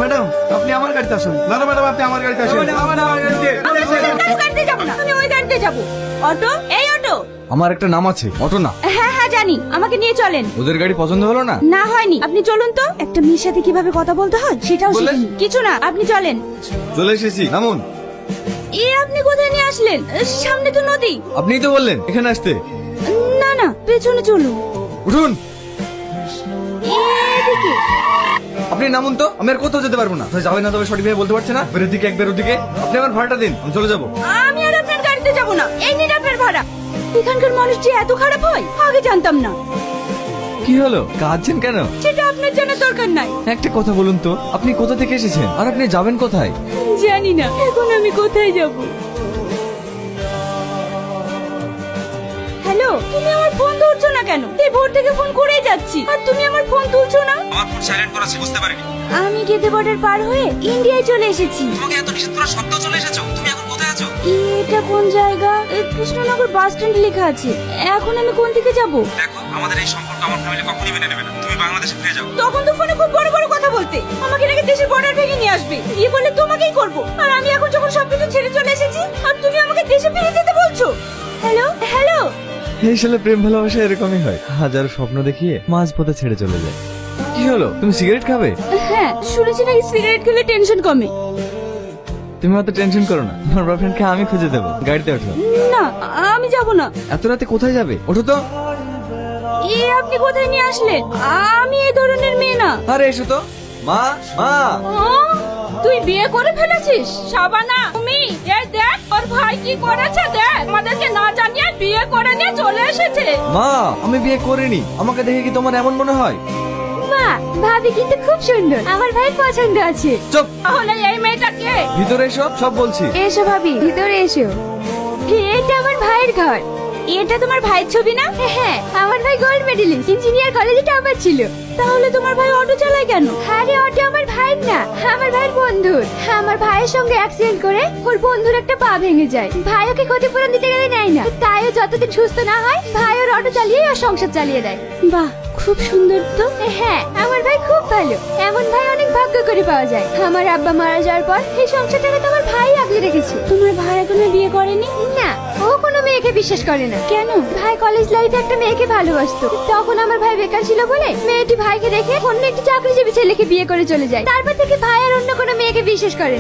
Madam আপনি আমার গাড়িতে আসুন। না না ম্যাডাম আপনি আমার গাড়িতে আসুন। গাড়িতে যাবো না, আমি ওই গাড়িতে যাবো। অটো, এই অটো। আমার একটা নাম আছে, অটো না। হ্যাঁ হ্যাঁ জানি, আমাকে নিয়ে চলেন। ওদের গাড়ি পছন্দ হলো না? না হয়নি, আপনি চলুন তো। একটা মেয়ের সাথে কিভাবে কথা বলতে হয় সেটাও বললেন? শিখিনি। কিছু না, আপনি চলেন। চলে এসেছি, নামুন। আপনি কোথায় নিয়ে আসলেন? সামনে তো নদী। আপনিই তো বললেন এখানে আসতে। না না, পেছনে চলুন। উঠুন। এদিকে। আপনি নামুন তো, আমি আর কোথাও যেতে পারবো না। যাবে না তবে সঠিকভাবে বলতে পারছে না। বের দিকে একবার ওদিকে। আপনি আমার ভাড়াটা দিন, আমি চলে যাবো। আমি আর আপনার গাড়িতে যাব না, এই নিন আপনার ভাড়া। এখানকার মানুষ যে এত খারাপ হয় আগে জানতাম না। কি হলো, কাঁদছেন কেন? সেটা আপনার জানার দরকার নাই। একটা কথা বলুন তো, আপনি কোথা থেকে এসেছেন আর আপনি যাবেন কোথায়? জানি না এখন আমি কোথায় যাব। হ্যালো, তুমি আমার ফোন ধরছো না কেন? এই ভোর থেকে ফোন করেই যাচ্ছি আর তুমি আমার ফোন তুলছো না। আমার ফোন সাইলেন্ট করা আছে, বুঝতে পারিনি। আমি গেদে বর্ডার পার হয়ে ইন্ডিয়ায় চলে এসেছি। তোমাকে এত নিষেধ করা সত্ত্বেও চলে এসেছো? তুমি এখন কোথায় আছো? এটা কোন জায়গা? কৃষ্ণনগর বাস স্ট্যান্ড লেখা আছে। এখন আমি কোন দিকে যাব? দেখো, আমাদের এই সম্পর্ক আমার ফ্যামিলি কখনোই মেনে নেবে না। তুমি বাংলাদেশে ফিরে যাও। তখন তো ফোনে খুব বড় বড় কথা বলতে, আমাকে রেখে দেশের বর্ডার ভেঙে নিয়ে আসবে। বিয়ে করলে তোমাকেই করব। আর আমি এখন যখন সবকিছু ছেড়ে চলে এসেছি আর তুমি আমাকে দেশে ফিরে যেতে বলছো। Hello hello. এই সালে প্রেম ভালোবাসা এরকমই হয়, হাজার স্বপ্ন দেখিয়ে মাঝ পথে ছেড়ে চলে যায়। কি হলো, তুমি সিগারেট খাবে? হ্যাঁ, শুনেছি নাকি সিগারেট খেলে টেনশন কমে। তুমি অত টেনশন করো না, তোমার বয়ফ্রেন্ডকে আমি খুঁজে দেবো। গাড়িতে ওঠো। না, আমি যাব না। এত রাতে কোথায় যাবে? ওঠো তো। আপনি কোথায় নিয়ে আসলেন? আমি এই ধরনের মেয়ে না। আরে এসো তো। মা মা। তুই বিয়ে করে ফেলেছিস শাবানা? তুমি এই দেখ ওর ভাই কি করেছে, দেখ আমাদেরকে না জানিয়ে বিয়ে করে নিয়ে চলে এসেছে। মা, আমি বিয়ে করিনি। আমাকে দেখে কি তোমার এমন মনে হয়? মা, ভাবি কিন্তু খুব সুন্দর, আমার ভাই পছন্দ আছে। চুপ। তাহলে এই মেয়েটা কে? ভিতরে এসো, সব বলছি। এসো ভাবি, ভিতরে এসো। এটা আমার ভাইয়ের ঘর। এটা তোমার ভাইয়ের ছবি না? হ্যাঁ, আমার ভাই গোল্ড মেডেলিস্ট, ইঞ্জিনিয়ার কলেজে টপার ছিল। তাহলে তোমার ভাই অটো চালায় কেন? আরে অটো আমার ভাইয়ের না, আমার ভাইয়ের বন্ধুর। আমার ভাইয়ের সঙ্গে অ্যাক্সিডেন্ট করে ওর বন্ধুর একটা পা ভেঙে যায়। ভাই ওকে ক্ষতিপূরণ দিতে গেলে নেয় না, তাই ও যতদিন সুস্থ না হয় ভাই ওর অটো চালিয়ে ওর সংসার চালিয়ে দেয়। বাহ, খুব সুন্দর তো। হ্যাঁ, আমার ভাই খুব ভালো। এমন ভাই অনেক ভাগ্য করে পাওয়া যায়। আমার আব্বা মারা যাওয়ার পর এই সংসারটাকে তোমার ভাই আগলে রেখেছে। তোমার ভাই এখনো বিয়ে করেনি? না, ও কোনো মেয়েকে বিশ্বাস করে না। কেন? ভাই কলেজ লাইফে একটা মেয়েকে ভালোবাসতো, তখন আমার ভাই বেকার ছিল বলে মেয়েটি ভাইকে দেখে অন্য একটি চাকরিজীবী ছেলেকে বিয়ে করে চলে যায়। তারপর থেকে ভাই আর অন্য কোনো মেয়েকে বিশ্বাস করে না।